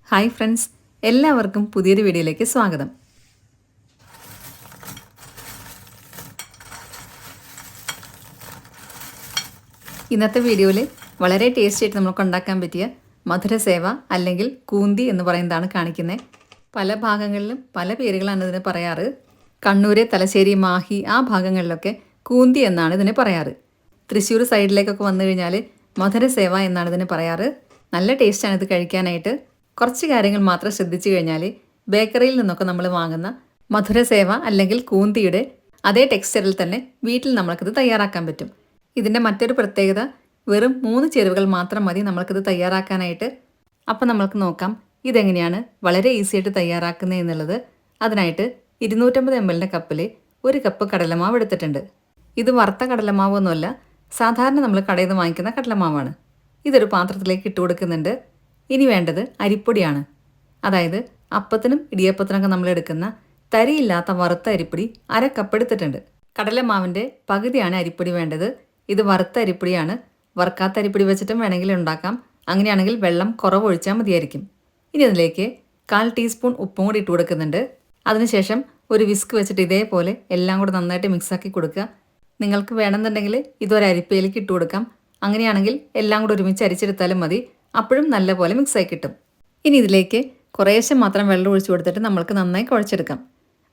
Hi friends, എല്ലാവർക്കും പുതിയൊരു വീഡിയോയിലേക്ക് സ്വാഗതം. ഇന്നത്തെ വീഡിയോയിൽ വളരെ ടേസ്റ്റി ആയിട്ട് നമുക്ക് ഉണ്ടാക്കാൻ പറ്റിയ മധുരസേവ അല്ലെങ്കിൽ കൂന്തി എന്ന് പറയുന്നതാണ് കാണിക്കുന്നത്. പല ഭാഗങ്ങളിലും പല പേരുകളാണ് ഇതിന് പറയാറ്. കണ്ണൂർ, തലശ്ശേരി, മാഹി ആ ഭാഗങ്ങളിലൊക്കെ കൂന്തി എന്നാണ് ഇതിന് പറയാറ്. തൃശ്ശൂർ സൈഡിലേക്കൊക്കെ വന്നു കഴിഞ്ഞാൽ മധുരസേവ എന്നാണ് ഇതിന് പറയാറ്. നല്ല ടേസ്റ്റാണ് ഇത് കഴിക്കാനായിട്ട്. കുറച്ച് കാര്യങ്ങൾ മാത്രം ശ്രദ്ധിച്ചു കഴിഞ്ഞാൽ ബേക്കറിയിൽ നിന്നൊക്കെ നമ്മൾ വാങ്ങുന്ന മധുരസേവ അല്ലെങ്കിൽ കൂന്തിയുടെ അതേ ടെക്സ്ചറിൽ തന്നെ വീട്ടിൽ നമ്മൾക്കിത് തയ്യാറാക്കാൻ പറ്റും. ഇതിൻ്റെ മറ്റൊരു പ്രത്യേകത, വെറും 3 ചേരുവകൾ മാത്രം മതി നമ്മൾക്കിത് തയ്യാറാക്കാനായിട്ട്. അപ്പം നമ്മൾക്ക് നോക്കാം ഇതെങ്ങനെയാണ് വളരെ ഈസി ആയിട്ട് തയ്യാറാക്കുന്നത് എന്നുള്ളത്. അതിനായിട്ട് 250 ml കപ്പിൽ 1 കപ്പ് കടലമാവ് എടുത്തിട്ടുണ്ട്. ഇത് വറുത്ത കടലമാവൊന്നുമല്ല, സാധാരണ നമ്മൾ കടയിൽ നിന്ന് വാങ്ങിക്കുന്ന കടലമാവാണ്. ഇതൊരു പാത്രത്തിലേക്ക് ഇട്ട് കൊടുക്കുന്നുണ്ട്. ഇനി വേണ്ടത് അരിപ്പൊടിയാണ്. അതായത് അപ്പത്തിനും ഇടിയപ്പത്തിനൊക്കെ നമ്മൾ എടുക്കുന്ന തരിയില്ലാത്ത വറുത്ത അരിപ്പൊടി 1/2 കപ്പ് എടുത്തിട്ടുണ്ട്. കടലമാവിൻ്റെ പകുതിയാണ് അരിപ്പൊടി വേണ്ടത്. ഇത് വറുത്ത അരിപ്പൊടിയാണ്. വറുക്കാത്ത അരിപ്പൊടി വെച്ചിട്ടും വേണമെങ്കിൽ ഉണ്ടാക്കാം. അങ്ങനെയാണെങ്കിൽ വെള്ളം കുറവ് ഒഴിച്ചാൽ മതിയായിരിക്കും. ഇനി അതിലേക്ക് 1/4 ടീസ്പൂൺ ഉപ്പും കൂടി ഇട്ട് കൊടുക്കുന്നുണ്ട്. അതിനുശേഷം ഒരു വിസ്ക് വെച്ചിട്ട് ഇതേപോലെ എല്ലാം കൂടെ നന്നായിട്ട് മിക്സാക്കി കൊടുക്കുക. നിങ്ങൾക്ക് വേണമെന്നുണ്ടെങ്കിൽ ഇതൊരു അരിപ്പയിലേക്ക് ഇട്ട് കൊടുക്കാം. അങ്ങനെയാണെങ്കിൽ എല്ലാം കൂടെ ഒരുമിച്ച് അരിച്ചെടുത്താലും മതി. അപ്പോഴും നല്ലപോലെ മിക്സായി കിട്ടും. ഇനി ഇതിലേക്ക് കുറേശ്ശെ മാത്രം വെള്ളം ഒഴിച്ചു കൊടുത്തിട്ട് നമ്മൾക്ക് നന്നായി കുഴച്ചെടുക്കാം.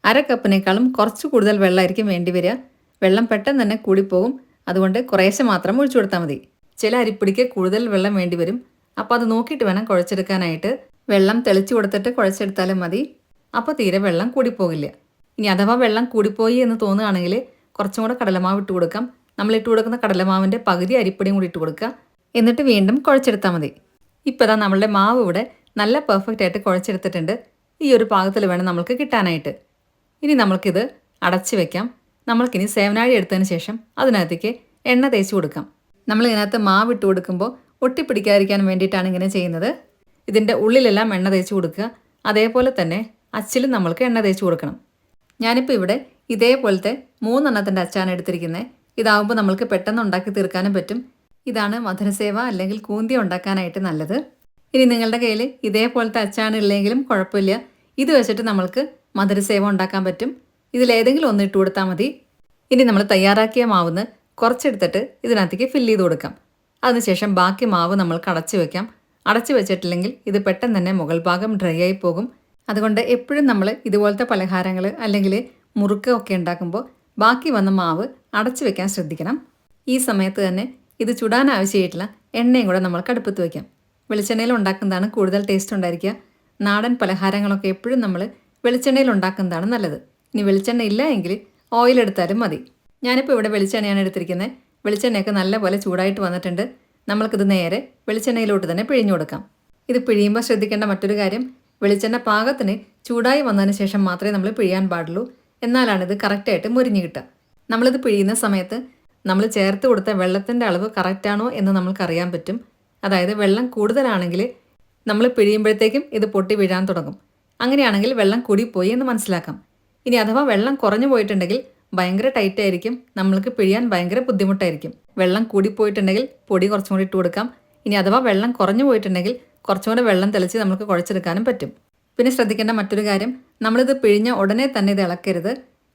1/2 കപ്പിനേക്കാളും കുറച്ച് കൂടുതൽ വെള്ളമായിരിക്കും വേണ്ടി വരിക. വെള്ളം പെട്ടെന്ന് തന്നെ കൂടിപ്പോകും. അതുകൊണ്ട് കുറേശ്ശെ മാത്രം ഒഴിച്ചു കൊടുത്താൽ മതി. ചില അരിപ്പൊടിക്ക് കൂടുതൽ വെള്ളം വേണ്ടി വരും. അപ്പോൾ അത് നോക്കിയിട്ട് വേണം കുഴച്ചെടുക്കാനായിട്ട്. വെള്ളം തെളിച്ചു കൊടുത്തിട്ട് കുഴച്ചെടുത്താലും മതി. അപ്പോൾ തീരെ വെള്ളം കൂടിപ്പോകില്ല. ഇനി അഥവാ വെള്ളം കൂടിപ്പോയി എന്ന് തോന്നുകയാണെങ്കിൽ കുറച്ചും കൂടെ കടലമാവ് ഇട്ട് കൊടുക്കാം. നമ്മൾ ഇട്ട് കൊടുക്കുന്ന കടലമാവിൻ്റെ പകുതി അരിപ്പൊടിയും കൂടി ഇട്ട് കൊടുക്കുക. എന്നിട്ട് വീണ്ടും കുഴച്ചെടുത്താൽ മതി. ഇപ്പോൾ ഇതാ നമ്മളുടെ മാവ് ഇവിടെ നല്ല പെർഫെക്റ്റ് ആയിട്ട് കുഴച്ചെടുത്തിട്ടുണ്ട്. ഈ ഒരു പാകത്തിൽ വേണം നമ്മൾക്ക് കിട്ടാനായിട്ട്. ഇനി നമ്മൾക്കിത് അടച്ച് വെക്കാം. നമ്മൾക്കിനി സേവനാഴി എടുത്തതിന് ശേഷം അതിനകത്തേക്ക് എണ്ണ തേച്ച് കൊടുക്കാം. നമ്മൾ ഇതിനകത്ത് മാവ് ഇട്ട് കൊടുക്കുമ്പോൾ ഒട്ടിപ്പിടിക്കാതിരിക്കാൻ വേണ്ടിയിട്ടാണ് ഇങ്ങനെ ചെയ്യുന്നത്. ഇതിൻ്റെ ഉള്ളിലെല്ലാം എണ്ണ തേച്ച് കൊടുക്കുക. അതേപോലെ തന്നെ അച്ചിലും നമ്മൾക്ക് എണ്ണ തേച്ച് കൊടുക്കണം. ഞാനിപ്പോൾ ഇവിടെ ഇതേപോലത്തെ 3 എണ്ണത്തിൻ്റെ അച്ചാണ് എടുത്തിരിക്കുന്നത്. ഇതാവുമ്പോൾ നമ്മൾക്ക് പെട്ടെന്ന് ഉണ്ടാക്കി തീർക്കാനും പറ്റും. ഇതാണ് മധുരസേവ അല്ലെങ്കിൽ കൂന്തി ഉണ്ടാക്കാനായിട്ട് നല്ലത്. ഇനി നിങ്ങളുടെ കയ്യിൽ ഇതേപോലത്തെ അച്ചാണ് ഇല്ലെങ്കിലും കുഴപ്പമില്ല. ഇത് വെച്ചിട്ട് നമ്മൾക്ക് മധുരസേവ ഉണ്ടാക്കാൻ പറ്റും. ഇതിലേതെങ്കിലും ഒന്ന് ഇട്ട് കൊടുത്താൽ മതി. ഇനി നമ്മൾ തയ്യാറാക്കിയ മാവിന്ന് കുറച്ചെടുത്തിട്ട് ഇതിനകത്തേക്ക് ഫില്ല് ചെയ്ത് കൊടുക്കാം. അതിനുശേഷം ബാക്കി മാവ് നമ്മൾക്ക് അടച്ചു വെക്കാം. അടച്ചു വെച്ചിട്ടില്ലെങ്കിൽ ഇത് പെട്ടെന്ന് തന്നെ മുകൾ ഭാഗം ഡ്രൈ ആയി പോകും. അതുകൊണ്ട് എപ്പോഴും നമ്മൾ ഇതുപോലത്തെ പലഹാരങ്ങൾ അല്ലെങ്കിൽ മുറുക്കൊക്കെ ഉണ്ടാക്കുമ്പോൾ ബാക്കി വന്ന മാവ് അടച്ചു വെക്കാൻ ശ്രദ്ധിക്കണം. ഈ സമയത്ത് തന്നെ ഇത് ചുടാൻ ആവശ്യമായിട്ടുള്ള എണ്ണയും കൂടെ നമ്മൾക്ക് അടുപ്പത്ത് വയ്ക്കാം. വെളിച്ചെണ്ണയിൽ ഉണ്ടാക്കുന്നതാണ് കൂടുതൽ ടേസ്റ്റ് ഉണ്ടായിരിക്കുക. നാടൻ പലഹാരങ്ങളൊക്കെ എപ്പോഴും നമ്മൾ വെളിച്ചെണ്ണയിൽ ഉണ്ടാക്കുന്നതാണ് നല്ലത്. ഇനി വെളിച്ചെണ്ണ ഇല്ല എങ്കിൽ ഓയിൽ എടുത്താലും മതി. ഞാനിപ്പോൾ ഇവിടെ വെളിച്ചെണ്ണയാണ് എടുത്തിരിക്കുന്നത്. വെളിച്ചെണ്ണയൊക്കെ നല്ലപോലെ ചൂടായിട്ട് വന്നിട്ടുണ്ട്. നമ്മൾക്കിത് നേരെ വെളിച്ചെണ്ണയിലോട്ട് തന്നെ പിഴിഞ്ഞു കൊടുക്കാം. ഇത് പിഴിയുമ്പോൾ ശ്രദ്ധിക്കേണ്ട മറ്റൊരു കാര്യം, വെളിച്ചെണ്ണ പാകത്തിന് ചൂടായി വന്നതിന് ശേഷം മാത്രമേ നമ്മൾ പിഴിയാൻ പാടുള്ളൂ. എന്നാലാണ് ഇത് കറക്റ്റായിട്ട് മുരിഞ്ഞ് കിട്ടുക. നമ്മളിത് പിഴിയുന്ന സമയത്ത് നമ്മൾ ചേർത്ത് കൊടുത്ത വെള്ളത്തിൻ്റെ അളവ് കറക്റ്റാണോ എന്ന് നമ്മൾക്കറിയാൻ പറ്റും. അതായത് വെള്ളം കൂടുതലാണെങ്കിൽ നമ്മൾ പിഴിയുമ്പോഴത്തേക്കും ഇത് പൊട്ടി വീഴാൻ തുടങ്ങും. അങ്ങനെയാണെങ്കിൽ വെള്ളം കൂടിപ്പോയി എന്ന് മനസ്സിലാക്കാം. ഇനി അഥവാ വെള്ളം കുറഞ്ഞു പോയിട്ടുണ്ടെങ്കിൽ ഭയങ്കര ടൈറ്റായിരിക്കും. നമ്മൾക്ക് പിഴിയാൻ ഭയങ്കര ബുദ്ധിമുട്ടായിരിക്കും. വെള്ളം കൂടിപ്പോയിട്ടുണ്ടെങ്കിൽ പൊടി കുറച്ചും കൂടി ഇട്ട് കൊടുക്കാം. ഇനി അഥവാ വെള്ളം കുറഞ്ഞു പോയിട്ടുണ്ടെങ്കിൽ കുറച്ചും കൂടെ വെള്ളം തെളിച്ച് നമുക്ക് കുഴച്ചെടുക്കാനും പറ്റും. പിന്നെ ശ്രദ്ധിക്കേണ്ട മറ്റൊരു കാര്യം, നമ്മളിത് പിഴിഞ്ഞ ഉടനെ തന്നെ ഇത് ഇളക്കരുത്.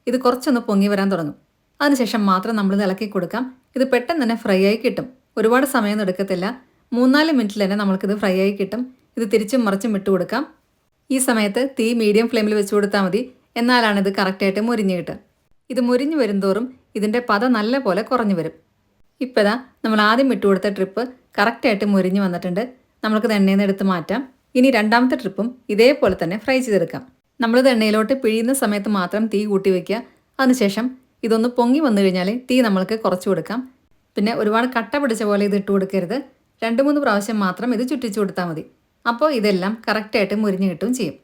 ഇത് കുറച്ചൊന്ന് പൊങ്ങി വരാൻ തുടങ്ങും. അതിനുശേഷം മാത്രം നമ്മളിത് ഇളക്കി കൊടുക്കാം. ഇത് പെട്ടെന്ന് തന്നെ ഫ്രൈ ആയി കിട്ടും. ഒരുപാട് സമയമൊന്നും എടുക്കത്തില്ല. 3-4 മിനിറ്റിൽ തന്നെ നമ്മൾക്കിത് ഫ്രൈ ആയി കിട്ടും. ഇത് തിരിച്ചും മറിച്ചും ഇട്ട് കൊടുക്കാം. ഈ സമയത്ത് തീ മീഡിയം ഫ്ലെയിമിൽ വെച്ച് കൊടുത്താൽ മതി. എന്നാലാണ് ഇത് കറക്റ്റായിട്ട് മുരിഞ്ഞ് കിട്ടുക. ഇത് മുരിഞ്ഞ് വരുംതോറും ഇതിൻ്റെ പത നല്ല പോലെ കുറഞ്ഞു വരും. ഇപ്പോൾ ഇതാ നമ്മൾ ആദ്യം ഇട്ട് കൊടുത്ത ട്രിപ്പ് കറക്റ്റായിട്ട് മുരിഞ്ഞ് വന്നിട്ടുണ്ട്. നമ്മൾക്കിത് എണ്ണയിൽ നിന്ന് എടുത്ത് മാറ്റാം. ഇനി രണ്ടാമത്തെ ട്രിപ്പും ഇതേപോലെ തന്നെ ഫ്രൈ ചെയ്തെടുക്കാം. നമ്മളിത് എണ്ണയിലോട്ട് പിഴിയുന്ന സമയത്ത് മാത്രം തീ കൂട്ടി വയ്ക്കുക. അതിനുശേഷം ഇതൊന്ന് പൊങ്ങി വന്നു കഴിഞ്ഞാൽ തീ നമ്മൾക്ക് കുറച്ച് കൊടുക്കാം. പിന്നെ ഒരുപാട് കട്ട പിടിച്ച പോലെ ഇത് ഇട്ട് കൊടുക്കരുത്. 2-3 പ്രാവശ്യം മാത്രം ഇത് ചുറ്റിച്ചു കൊടുത്താൽ മതി. അപ്പോൾ ഇതെല്ലാം കറക്റ്റായിട്ട് മുരിഞ്ഞ് കിട്ടുകയും ചെയ്യും.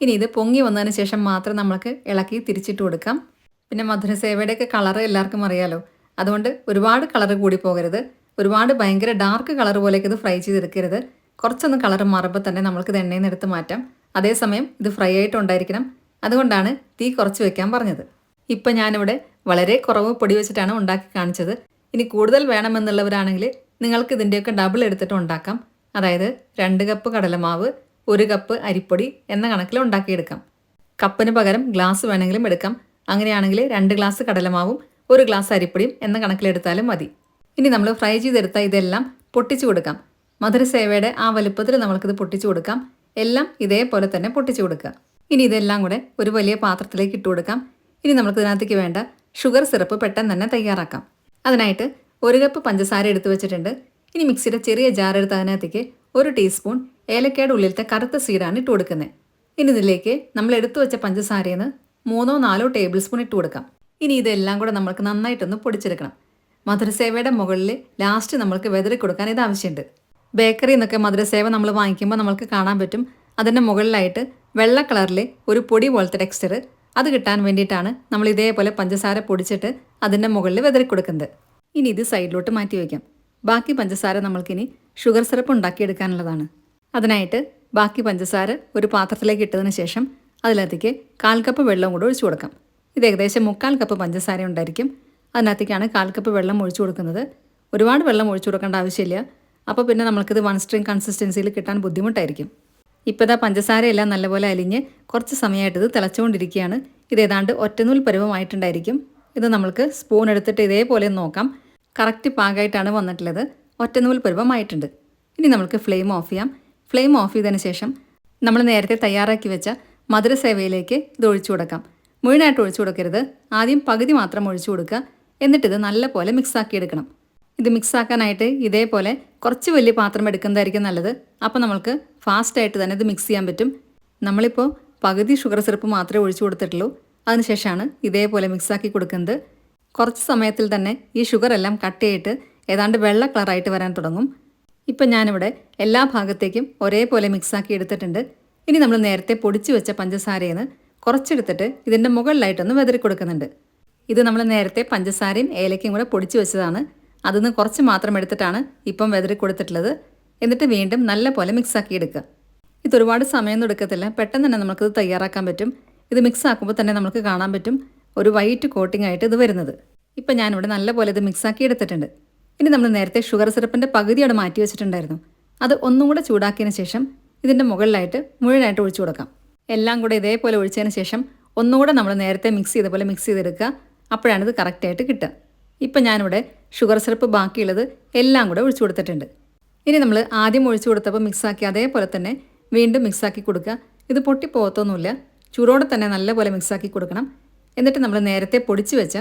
ഇനി ഇത് പൊങ്ങി വന്നതിന് ശേഷം മാത്രം നമ്മൾക്ക് ഇളക്കി തിരിച്ചിട്ട് കൊടുക്കാം. പിന്നെ മധുരസേവയുടെയൊക്കെ കളറ് എല്ലാവർക്കും അറിയാലോ. അതുകൊണ്ട് ഒരുപാട് കളറ് കൂടി പോകരുത്. ഒരുപാട് ഭയങ്കര ഡാർക്ക് കളർ പോലെയൊക്കെ ഇത് ഫ്രൈ ചെയ്തെടുക്കരുത്. കുറച്ചൊന്ന് കളർ മാറുമ്പോൾ തന്നെ നമ്മൾക്കിത് എണ്ണയിൽ നിന്ന് എടുത്ത് മാറ്റാം. അതേസമയം ഇത് ഫ്രൈ ആയിട്ടുണ്ടായിരിക്കണം. അതുകൊണ്ടാണ് തീ കുറച്ച് വെക്കാൻ പറഞ്ഞത്. ഇപ്പം ഞാനിവിടെ വളരെ കുറവ് പൊടി വെച്ചിട്ടാണ് ഉണ്ടാക്കി കാണിച്ചത്. ഇനി കൂടുതൽ വേണമെന്നുള്ളവരാണെങ്കിൽ നിങ്ങൾക്ക് ഇതിൻ്റെയൊക്കെ ഡബിൾ എടുത്തിട്ട് ഉണ്ടാക്കാം. അതായത് 2 കപ്പ് കടലമാവ്, 1 കപ്പ് അരിപ്പൊടി എന്ന കണക്കിൽ ഉണ്ടാക്കിയെടുക്കാം. കപ്പിന് പകരം ഗ്ലാസ് വേണമെങ്കിലും എടുക്കാം. അങ്ങനെയാണെങ്കിൽ 2 ഗ്ലാസ് കടലമാവും 1 ഗ്ലാസ് അരിപ്പൊടിയും എന്ന കണക്കിലെടുത്താലും മതി. ഇനി നമ്മൾ ഫ്രൈ ചെയ്തെടുത്ത ഇതെല്ലാം പൊട്ടിച്ചു കൊടുക്കാം. മധുരസേവയുടെ ആ വലുപ്പത്തിൽ നമ്മൾക്കിത് പൊട്ടിച്ചു കൊടുക്കാം. എല്ലാം ഇതേപോലെ തന്നെ പൊട്ടിച്ചു കൊടുക്കുക. ഇനി ഇതെല്ലാം കൂടെ ഒരു വലിയ പാത്രത്തിലേക്ക് ഇട്ട് കൊടുക്കാം. ഇനി നമുക്ക് ഇതിനകത്തേക്ക് വേണ്ട ഷുഗർ സിറപ്പ് പെട്ടെന്ന് തന്നെ തയ്യാറാക്കാം. അതിനായിട്ട് 1 കപ്പ് പഞ്ചസാര എടുത്തു വെച്ചിട്ടുണ്ട്. ഇനി മിക്സിയുടെ ചെറിയ ജാർ എടുത്ത് അതിനകത്തേക്ക് 1 ടീസ്പൂൺ ഏലക്കയുടെ ഉള്ളിലത്തെ കറുത്ത സീഡാണ് ഇട്ട് കൊടുക്കുന്നത്. ഇനി ഇതിലേക്ക് നമ്മൾ എടുത്തു വെച്ച പഞ്ചസാരയിൽ നിന്ന് 3-4 ടേബിൾ സ്പൂൺ ഇട്ട് കൊടുക്കാം. ഇനി ഇതെല്ലാം കൂടെ നമുക്ക് നന്നായിട്ടൊന്ന് പൊടിച്ചെടുക്കണം. മധുരസേവയുടെ മുകളിൽ ലാസ്റ്റ് നമ്മൾക്ക് വെതറി കൊടുക്കാൻ ഇത് ആവശ്യമുണ്ട്. ബേക്കറിയിൽ നിന്നൊക്കെ മധുരസേവ നമ്മൾ വാങ്ങിക്കുമ്പോൾ നമ്മൾക്ക് കാണാൻ പറ്റും അതിൻ്റെ മുകളിലായിട്ട് വെള്ള കളറിൽ ഒരു പൊടി പോലത്തെ ടെക്സ്ചർ. അത് കിട്ടാൻ വേണ്ടിയിട്ടാണ് നമ്മൾ ഇതേപോലെ പഞ്ചസാര പൊടിച്ചിട്ട് അതിൻ്റെ മുകളിൽ വെതറി കൊടുക്കുന്നത്. ഇനി ഇത് സൈഡിലോട്ട് മാറ്റി വയ്ക്കാം. ബാക്കി പഞ്ചസാര നമ്മൾക്കിനി ഷുഗർ സിറപ്പ് ഉണ്ടാക്കിയെടുക്കാനുള്ളതാണ്. അതിനായിട്ട് ബാക്കി പഞ്ചസാര ഒരു പാത്രത്തിലേക്ക് ഇട്ടതിന് ശേഷം അതിനകത്തേക്ക് 1/4 കപ്പ് വെള്ളം കൂടെ ഒഴിച്ചു കൊടുക്കാം. ഇത് ഏകദേശം 3/4 കപ്പ് പഞ്ചസാര ഉണ്ടായിരിക്കും. അതിനകത്തേക്കാണ് 1/4 കപ്പ് വെള്ളം ഒഴിച്ചു കൊടുക്കുന്നത്. ഒരുപാട് വെള്ളം ഒഴിച്ചു കൊടുക്കേണ്ട ആവശ്യമില്ല. അപ്പോൾ പിന്നെ നമ്മൾക്കിത് 1 സ്ട്രിങ് കൺസിസ്റ്റൻസിയിൽ കിട്ടാൻ ബുദ്ധിമുട്ടായിരിക്കും. ഇപ്പോൾ ഇതാ പഞ്ചസാരയെല്ലാം നല്ലപോലെ അലിഞ്ഞ് കുറച്ച് സമയമായിട്ട് ഇത് തിളച്ചുകൊണ്ടിരിക്കുകയാണ്. ഇത് ഏതാണ്ട് ഒറ്റനൂൽ പരുവമായിട്ടുണ്ടായിരിക്കും. ഇത് നമ്മൾക്ക് സ്പൂൺ എടുത്തിട്ട് ഇതേപോലെ നോക്കാം. കറക്റ്റ് പാകമായിട്ടാണ് വന്നിട്ടുള്ളത്. ഒറ്റനൂൽ പരുവമായിട്ടുണ്ട്. ഇനി നമുക്ക് ഫ്ലെയിം ഓഫ് ചെയ്യാം. ഫ്ലെയിം ഓഫ് ചെയ്തതിന് ശേഷം നമ്മൾ നേരത്തെ തയ്യാറാക്കി വെച്ച മധുരസേവയിലേക്ക് ഇത് ഒഴിച്ചു കൊടുക്കാം. മുഴുവനായിട്ട് ഒഴിച്ചു കൊടുക്കരുത്. ആദ്യം പകുതി മാത്രം ഒഴിച്ചു കൊടുക്കുക. എന്നിട്ടിത് നല്ലപോലെ മിക്സാക്കി എടുക്കണം. ഇത് മിക്സാക്കാനായിട്ട് ഇതേപോലെ കുറച്ച് വലിയ പാത്രം എടുക്കുന്നതായിരിക്കും നല്ലത്. അപ്പോൾ നമ്മൾക്ക് ഫാസ്റ്റായിട്ട് തന്നെ ഇത് മിക്സ് ചെയ്യാൻ പറ്റും. നമ്മളിപ്പോൾ പകുതി ഷുഗർ സിറപ്പ് മാത്രമേ ഒഴിച്ചു കൊടുത്തിട്ടുള്ളൂ. അതിനുശേഷമാണ് ഇതേപോലെ മിക്സാക്കി കൊടുക്കുന്നത്. കുറച്ച് സമയത്തിൽ തന്നെ ഈ ഷുഗർ എല്ലാം കട്ട് ചെയ്തിട്ട് ഏതാണ്ട് വെള്ള കളറായിട്ട് വരാൻ തുടങ്ങും. ഇപ്പം ഞാനിവിടെ എല്ലാ ഭാഗത്തേക്കും ഒരേപോലെ മിക്സാക്കി എടുത്തിട്ടുണ്ട്. ഇനി നമ്മൾ നേരത്തെ പൊടിച്ചു വെച്ച പഞ്ചസാരയിൽ നിന്ന് കുറച്ചെടുത്തിട്ട് ഇതിൻ്റെ മുകളിലായിട്ടൊന്ന് വെതറി കൊടുക്കുന്നുണ്ട്. ഇത് നമ്മൾ നേരത്തെ പഞ്ചസാരയും ഏലക്കയും കൂടെ പൊടിച്ചു വെച്ചതാണ്. അതിൽ കുറച്ച് മാത്രം എടുത്തിട്ടാണ് ഇപ്പം വെതറി കൊടുത്തിട്ടുള്ളത്. എന്നിട്ട് വീണ്ടും നല്ല പോലെ മിക്സാക്കി എടുക്കുക. ഇതൊരുപാട് സമയമൊന്നും എടുക്കത്തില്ല. പെട്ടെന്ന് തന്നെ നമുക്കിത് തയ്യാറാക്കാൻ പറ്റും. ഇത് മിക്സ് ആക്കുമ്പോൾ തന്നെ നമുക്ക് കാണാൻ പറ്റും ഒരു വൈറ്റ് കോട്ടിംഗ് ആയിട്ട് ഇത് വരുന്നത്. ഇപ്പം ഞാനിവിടെ നല്ല പോലെ ഇത് മിക്സാക്കി എടുത്തിട്ടുണ്ട്. ഇനി നമ്മൾ നേരത്തെ ഷുഗർ സിറപ്പിൻ്റെ പകുതി അവിടെ മാറ്റി വെച്ചിട്ടുണ്ടായിരുന്നു. അത് ഒന്നും കൂടെ ചൂടാക്കിയതിന് ശേഷം ഇതിൻ്റെ മുകളിലായിട്ട് മുഴുവനായിട്ട് ഒഴിച്ചു കൊടുക്കാം. എല്ലാം കൂടെ ഇതേപോലെ ഒഴിച്ചതിന് ശേഷം ഒന്നുകൂടെ നമ്മൾ നേരത്തെ മിക്സ് ചെയ്ത പോലെ മിക്സ് ചെയ്തെടുക്കുക. അപ്പോഴാണ് ഇത് കറക്റ്റായിട്ട് കിട്ടുക. ഇപ്പം ഞാനിവിടെ ഷുഗർ സിറപ്പ് ബാക്കിയുള്ളത് എല്ലാം കൂടെ ഒഴിച്ചു കൊടുത്തിട്ടുണ്ട്. ഇനി നമ്മൾ ആദ്യം ഒഴിച്ചു കൊടുത്തപ്പോൾ മിക്സാക്കി അതേപോലെ തന്നെ വീണ്ടും മിക്സാക്കി കൊടുക്കുക. ഇത് പൊട്ടിപ്പോകത്തൊന്നുമില്ല. ചൂടോടെ തന്നെ നല്ലപോലെ മിക്സാക്കി കൊടുക്കണം. എന്നിട്ട് നമ്മൾ നേരത്തെ പൊടിച്ച് വെച്ച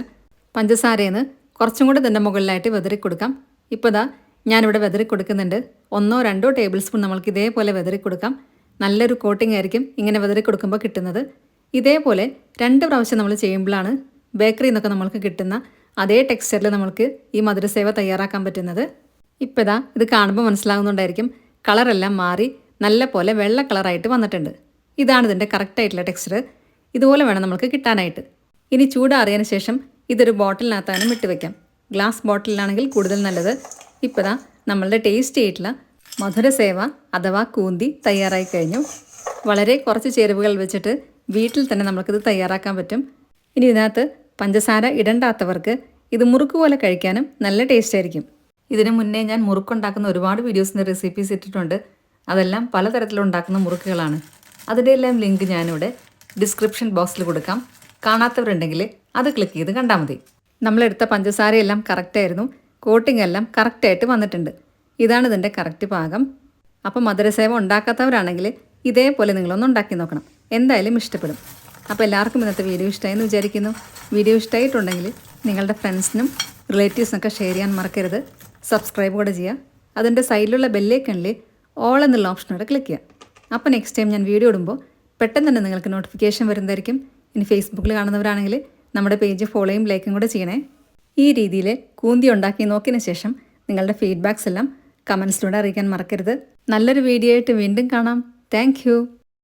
പഞ്ചസാരയിൽ നിന്ന് കുറച്ചും കൂടെ ഇതിൻ്റെ മുകളിലായിട്ട് വെതറി കൊടുക്കാം. ഇപ്പോൾ ഇതാ ഞാനിവിടെ വെതറി കൊടുക്കുന്നുണ്ട്. 1-2 ടേബിൾ സ്പൂൺ നമ്മൾക്ക് ഇതേപോലെ വെതറി കൊടുക്കാം. നല്ലൊരു കോട്ടിംഗ് ആയിരിക്കും ഇങ്ങനെ വെതറി കൊടുക്കുമ്പോൾ കിട്ടുന്നത്. ഇതേപോലെ 2 പ്രാവശ്യം നമ്മൾ ചെയ്യുമ്പോഴാണ് ബേക്കറിയിൽ നിന്നൊക്കെ നമ്മൾക്ക് കിട്ടുന്ന അതേ ടെക്സ്ചറിൽ നമ്മൾക്ക് ഈ മധുരസേവ തയ്യാറാക്കാൻ പറ്റുന്നത്. ഇപ്പോൾ ഇതാ ഇത് കാണുമ്പോൾ മനസ്സിലാകുന്നുണ്ടായിരിക്കും കളറെല്ലാം മാറി നല്ല പോലെ വെള്ള കളറായിട്ട് വന്നിട്ടുണ്ട്. ഇതാണ് ഇതിൻ്റെ കറക്റ്റായിട്ടുള്ള ടെക്സ്ചർ. ഇതുപോലെ വേണം നമുക്ക് കിട്ടാനായിട്ട്. ഇനി ചൂടാറിയതിന് ശേഷം ഇതൊരു ബോട്ടിലിനകത്താണ് ഇട്ട് വെക്കാം. ഗ്ലാസ് ബോട്ടിലാണെങ്കിൽ കൂടുതൽ നല്ലത്. ഇപ്പോൾ ഇതാ നമ്മളുടെ ടേസ്റ്റി ആയിട്ടുള്ള മധുരസേവ അഥവാ കൂന്തി തയ്യാറായി കഴിഞ്ഞു. വളരെ കുറച്ച് ചേരുവകൾ വെച്ചിട്ട് വീട്ടിൽ തന്നെ നമുക്കിത് തയ്യാറാക്കാൻ പറ്റും. ഇനി ഇതിനകത്ത് പഞ്ചസാര ഇടണ്ടാത്തവർക്ക് ഇത് മുറുക്ക് പോലെ കഴിക്കാനും നല്ല ടേസ്റ്റ് ആയിരിക്കും. ഇതിനു മുന്നേ ഞാൻ മുറുക്കുണ്ടാക്കുന്ന ഒരുപാട് വീഡിയോസിൻ്റെ റെസിപ്പീസ് ഇട്ടിട്ടുണ്ട്. അതെല്ലാം പലതരത്തിലുണ്ടാക്കുന്ന മുറുക്കുകളാണ്. അതിൻ്റെ എല്ലാം ലിങ്ക് ഞാനിവിടെ ഡിസ്ക്രിപ്ഷൻ ബോക്സിൽ കൊടുക്കാം. കാണാത്തവരുണ്ടെങ്കിൽ അത് ക്ലിക്ക് ചെയ്ത് കണ്ടാൽ മതി. നമ്മളെടുത്ത പഞ്ചസാരയെല്ലാം കറക്റ്റായിരുന്നു. കോട്ടിംഗ് എല്ലാം കറക്റ്റായിട്ട് വന്നിട്ടുണ്ട്. ഇതാണ് ഇതിൻ്റെ കറക്റ്റ് പാകം. അപ്പോൾ മധുരസേവ ഉണ്ടാക്കാത്തവരാണെങ്കിൽ ഇതേപോലെ നിങ്ങളൊന്ന് ഉണ്ടാക്കി നോക്കണം. എന്തായാലും ഇഷ്ടപ്പെടും. അപ്പോൾ എല്ലാവർക്കും ഇന്നത്തെ വീഡിയോ ഇഷ്ടമായെന്ന് വിചാരിക്കുന്നു. വീഡിയോ ഇഷ്ടമായിട്ടുണ്ടെങ്കിൽ നിങ്ങളുടെ ഫ്രണ്ട്സിനും റിലേറ്റീവ്സിനൊക്കെ ഷെയർ ചെയ്യാൻ മറക്കരുത്. സബ്സ്ക്രൈബ് കൂടെ ചെയ്യുക. അതിൻ്റെ സൈഡിലുള്ള ബെല്ലൈക്കണിൽ ഓൾ എന്നുള്ള ഓപ്ഷനോടെ ക്ലിക്ക് ചെയ്യുക. അപ്പോൾ നെക്സ്റ്റ് ടൈം ഞാൻ വീഡിയോ ഇടുമ്പോൾ പെട്ടെന്ന് തന്നെ നിങ്ങൾക്ക് നോട്ടിഫിക്കേഷൻ വരുന്നതായിരിക്കും. ഇനി ഫേസ്ബുക്കിൽ കാണുന്നവരാണെങ്കിൽ നമ്മുടെ പേജ് ഫോളോയും ലൈക്കും കൂടെ ചെയ്യണേ. ഈ രീതിയിൽ കൂന്തി ഉണ്ടാക്കി നോക്കിയതിന് ശേഷം നിങ്ങളുടെ ഫീഡ്ബാക്സ് എല്ലാം കമൻസിലൂടെ അറിയിക്കാൻ മറക്കരുത്. നല്ലൊരു വീഡിയോ ആയിട്ട് വീണ്ടും കാണാം. താങ്ക്